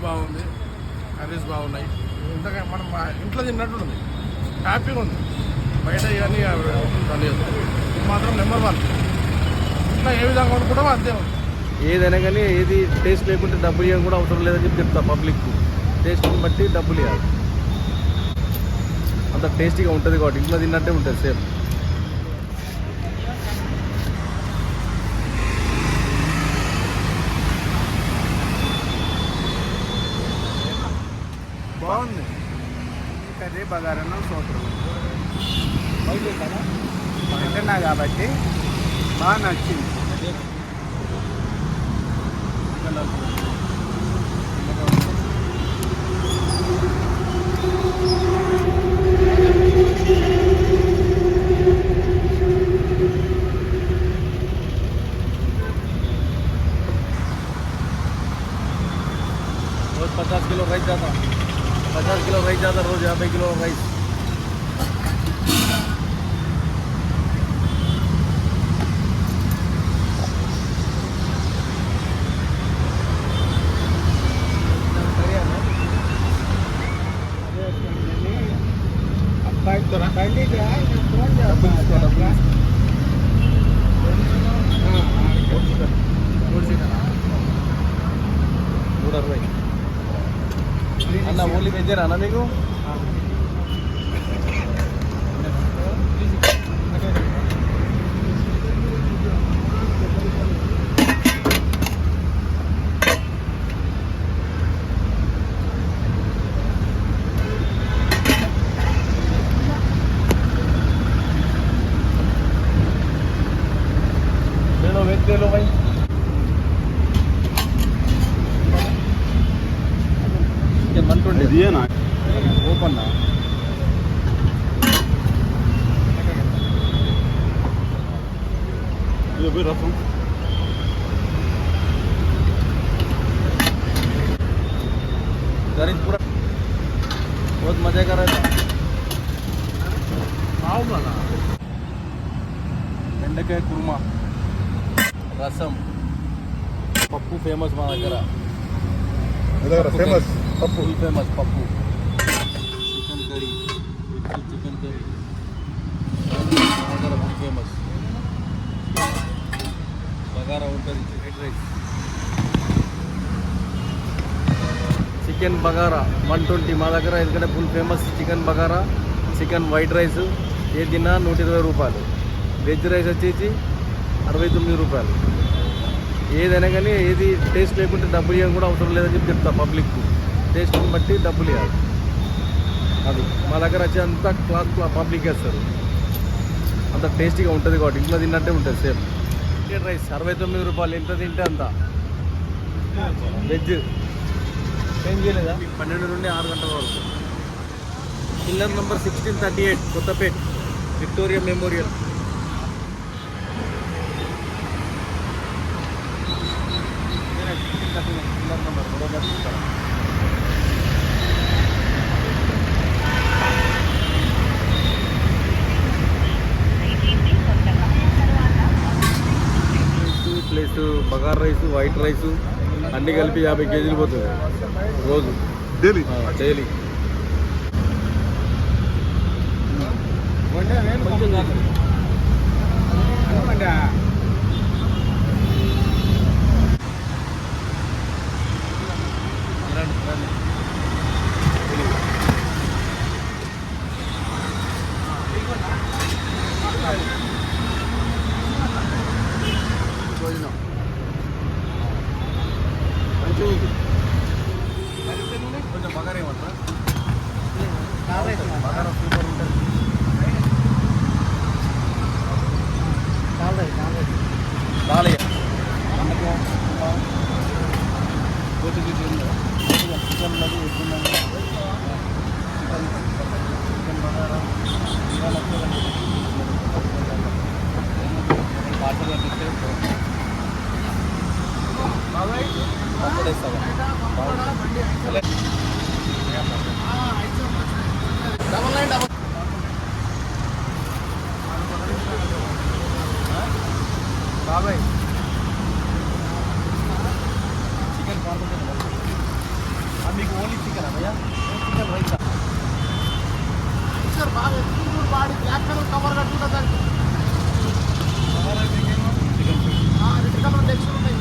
బాగుంది, కర్రీస్ బాగున్నాయి. ఇంతగా మనం ఇంట్లో తిన్నట్టుంది, హ్యాపీగా ఉంది. బయట ఇవన్నీ తెలియదు. ఇది మాత్రం నెంబర్ 1. ఇంట్లో ఏ విధంగా వండుకుంటామో అంతే ఉంది. ఏదైనా కానీ ఏది టేస్ట్ లేకుంటే డబ్బులు ఇవ్వడం కూడా అవసరం లేదని చెప్పి చెప్తా పబ్లిక్. టేస్ట్ని బట్టి డబ్బులు ఇవ్వాలి, అంత టేస్టీగా ఉంటుంది కాబట్టి ఇంట్లో తిన్నట్టే ఉంటుంది సేమ్. బాగుంది కర్రీ, బగారన్నం సూపర్. బయటనా కాబట్టి బాగా నచ్చింది. रोज 50 किलो राइस जाता, 50 किलो राइस जाता, रोज 50 किलो राइस. అన్న ఓన్లీ వెజ్జేనా అన్న మీకు? वेज दे लो भाई. ये 120 दिए ना ओपन ना. ये भी रखो. गरीब पूरा बहुत मजा कर रहा था. आओ ना బెండకాయ కుర్మా, రసం, పప్పు ఫేమస్ మా దగ్గర. ఫేమస్ పప్పు ఫేమస్, పప్పు, చికెన్ కర్రీ, చికెన్ కర్రీ మా దగ్గర ఫేమస్. బగారా ఉంటుంది, చికెన్ రైస్, చికెన్ బగారా 120 మా దగ్గర. ఎందుకంటే full famous chicken bagara, chicken white rice. ఏది తిన్నా 120 రూపాయలు. వెజ్ రైస్ వచ్చేసి 69 రూపాయలు. ఏదైనా కానీ ఏది టేస్ట్ లేకుంటే డబ్బులు ఇవ్వడం కూడా అవసరం లేదని చెప్పి చెప్తా పబ్లిక్. టేస్ట్ని బట్టి డబ్బులు ఇవ్వాలి, అది మా దగ్గర వచ్చి అంతా క్లాత్ పబ్లిక్ వేస్తారు. అంత టేస్టీగా ఉంటుంది కాబట్టి ఇంట్లో తిన్నట్టే ఉంటుంది సేమ్. చికెన్ రైస్ 69 రూపాయలు. ఎంత తింటే అంత. వెజ్ ఏం చేయలేదా? 12 నుండి 6 గంటల వరకు. Pillar number 1638 Kothapet, Victoria Memorial. Pillar number బరోబర్ చూస్తారా? Plus bagar rice, white rice అన్నీ కలిపి 50 కేజీలు పోతుంది రోజు, డైలీ. భోజనం కొంచెం బగారా ఏమంటారా? బగారా సూపర్ ఉంటుంది. దాల్ చికెన్ బగారా బాబాయ్ చికెన్ మీకు ఓన్లీ చికెన్ అయ్యా చికెన్ రైస్ సార్ బాగా ఎక్కువ బాడీ బ్లాక్ కలర్ కవర్ కట్టుకుంటుంది చికెన్ రెడ్ కలర్ లెగ్స్ ఉంటాయి